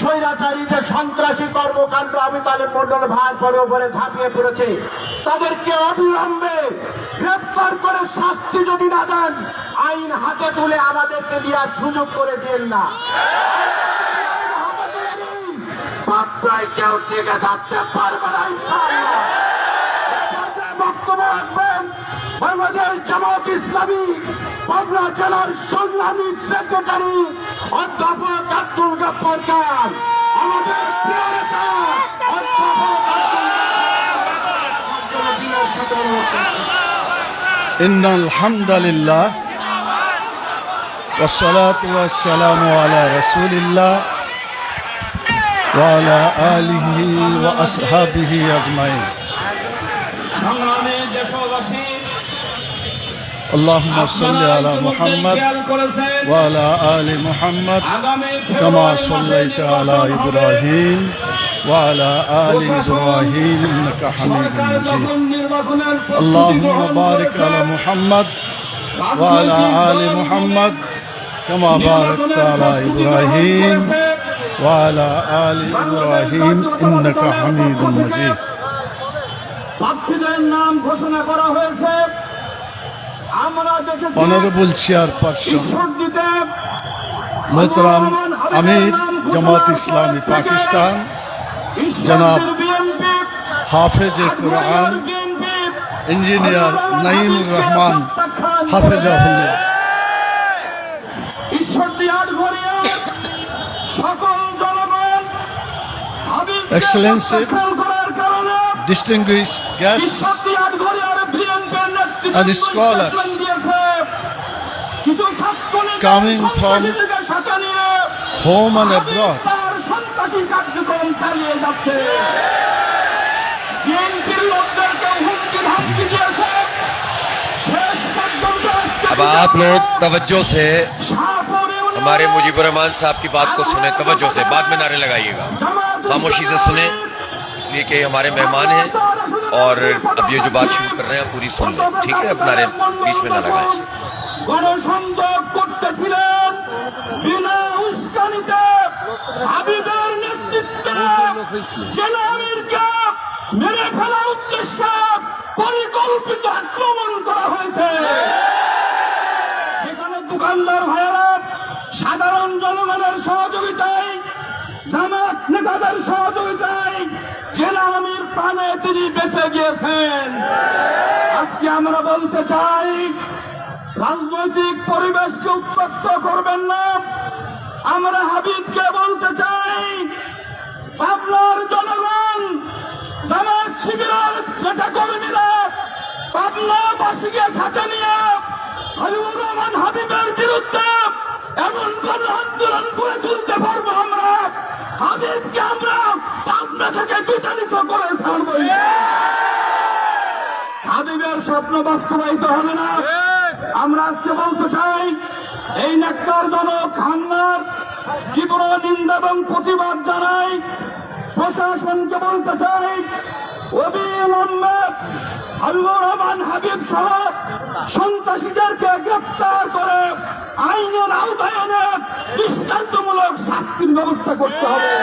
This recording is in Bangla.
স্বৈরাচারী যে সন্ত্রাসী কর্মকাণ্ড আবু তালেব মণ্ডল ভাইয়ের উপরে ঝাঁপিয়ে পড়েছে, তাদেরকে অবিলম্বে গ্রেফতার করে শাস্তি যদি না দেন, আইন হাতে তুলে আমাদেরকে দেওয়ার সুযোগ করে দিন না। বাপ্পায় কেউ টিকে থাকতে পারবে না ইনশাআল্লাহ। বক্তব্য রাখবেন বাংলাদেশ জামাত ইসলামী পাবনা জেলার সংগ্রামী সেক্রেটারি অধ্যাপক আব্দুল গফফার খান। আমাদের প্রিয় নেতা অধ্যাপক ইন্নাল হামদুলিল্লাহ ওয়াসসালাতু ওয়াসসালামু আলা রাসূলিল্লাহ ওয়া আলা আলিহি ওয়া আসহাবিহি আজমাইন। সংগ্রামী দেশবাসী, اللهم صل على محمد وعلى آل محمد كما صليت على إبراهيم وعلى آل إبراهيم إنك حميد مجيد. اللهم بارك على محمد وعلى آل محمد كما باركت على إبراهيم وعلى آل إبراهيم إنك حميد مجيد. প্রার্থীদের নাম ঘোষণা করা হয়েছে। আমরা দেখেছি Honorable Chairperson ঈশ্বর দিতে मोहतरम अमीर जमात इस्लामी पाकिस्तान जनाब हाफिज कुरान इंजीनियर नईम रहमान हाफिजाहुल्लाह, Excellency, distinguished guests and scholars coming from home and abroad. अब आप लोग तवज्जो से हमारे मुजीबुर रहमान साहब की बात को सुने, तवज्जो से, बाद में नारे लगाइएगा, खामोशी से सुने, इसलिए कि हमारे मेहमान हैं और अब ये जो बात शुरू कर रहे हैं पूरी सुन लें, ठीक है? अब नारे बीच में ना लगाएं। গণসংযোগ করতেছিলেন বিনা উস্কানিতে হাবিবের নেতৃত্বে জেলা আমিরকে মেরে ফেলার উদ্দেশ্যে পরিকল্পিত আক্রমণ করা হয়েছে। সেখানে দোকানদার ভাইয়েরা সাধারণ জনগণের সহযোগিতায়, জামাত নেতাদের সহযোগিতায় জেলা আমির প্রাণে তিনি বেঁচে গিয়েছেন। আজকে আমরা বলতে চাই, রাজনৈতিক পরিবেশকে উত্তপ্ত করবেন না। আমরা হাবিবকে বলতে চাই, পাবনার জনগণ, জামাত শিবিরের নেতা কর্মীরা পাবনাবাসীকে সাথে নিয়ে হাবিবুর রহমান হাবিবের বিরুদ্ধে এমন কোন আন্দোলন করে তুলতে পারবো আমরা, হাবিবকে আমরা পাবনা থেকে বিতাড়িত করে ছাড়বো। হাবিবের স্বপ্ন বাস্তবায়িত হবে না। আমরা আজকে বলতে চাই, এই ন্যাক্কারজনক হামলার তীব্র নিন্দা এবং প্রতিবাদ জানাই। প্রশাসনকে বলতে চাই, অবিলম্বে হাবিবুর রহমান হাবিব সহ সন্ত্রাসীদেরকে গ্রেপ্তার করে আইনের আওতায় এনে দৃষ্টান্তমূলক শাস্তির ব্যবস্থা করতে হবে।